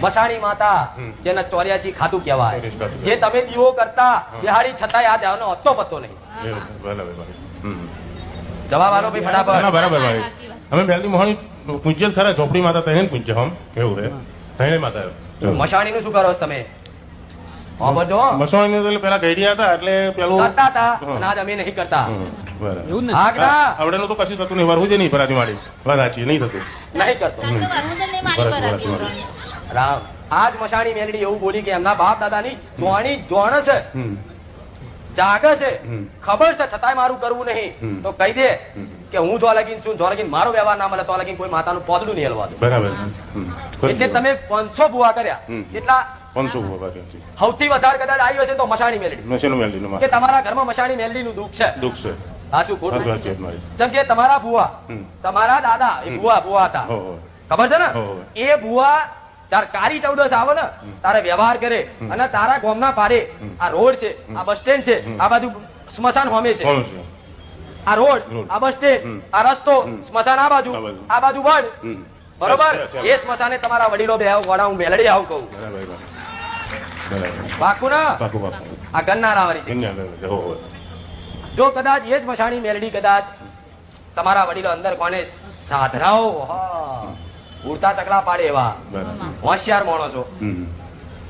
મસાણી માતા જેને 84 ખાતું કહેવાય, 84 ખાતું જે તમે દીવો કરતા બિહાડી છતાં યાદ આવનો હતો પત્તો નહીં. બરાબર ભાઈ. જવાબ આલો ભાઈ ના ફટાફટ. બરાબર ભાઈ. અમે મેલડી મોહણી પૂજ્ય ખરા ઝોપડી માતા તહેન પૂજ્ય હમ એવું હે તહેને માતા મસાણી નું શું કરો છો તમે? જો મસવાણી તો પેલા ગઈડિયા હતા એટલે પેલું કરતા હતા અને આજ અમે નહીં કરતા. બરાબર એવું ને હા કે ના? આવડેનું તો કશું થતું નહીં વરવું છે નહીં ભરાતી માડી વાત સાચી નહીં થતું નહીં કરતો. રામ આજ મસાણી મેલડી એવું બોલી કે એમના બાપ દાદાની જોણી જોણ છે, જાગે છે, ખબર છે છતાંય મારું કરવું નહીં. તો કહી દે કે હું જો લગીન છું, જો લગીન મારો વ્યવહાર ના મળે તો લગીન કોઈ માતાનું પોદડું નહીં હલવા દો. બરાબર એટલે તમે 500 ભૂવા કર્યા, જેટલા 500 બાબા સૌથી વધારે કદાચ આવ્યો છે તો મસાણી મેલડી, નશેનું મેલડીનું કે તમારા ઘરમાં મસાણી મેલડીનું દુઃખ છે. દુઃખ છે સાચું ખોટું? સાચું સાચી વાત મારી. જેમ કે તમારા ભૂવા, તમારા દાદા એ ભૂવા હતા, હો ખબર છે ને? હો. એ ભૂવા તાર કારી ચૌદસ આવે ને તારે વ્યવહાર કરે અને તારા ગામના પારે આ રોડ છે, આ બસ સ્ટેન્ડ છે, આ બાજુ સ્મશાન હોમે છે, કોણ છે આ રોડ, આ બસ સ્ટેન્ડ, આ રસ્તો, સ્મશાન આ બાજુ, આ બાજુ વડ, બરોબર? એ સ્મશાને તમારા વડીલો બે વડા હું મેલડી આવું કહું. બરાબર બરાબર પાકું ને? પાકું પાકું આ ગન્નારા વાળી છે. હો હો જો કદાચ એ જ મસાણી મેલડી કદાચ તમારા વડીલો અંદર કોને સાધરાઓ ઉડતા ચકલા પાડે એવા બરાબર હોશિયાર માણસો,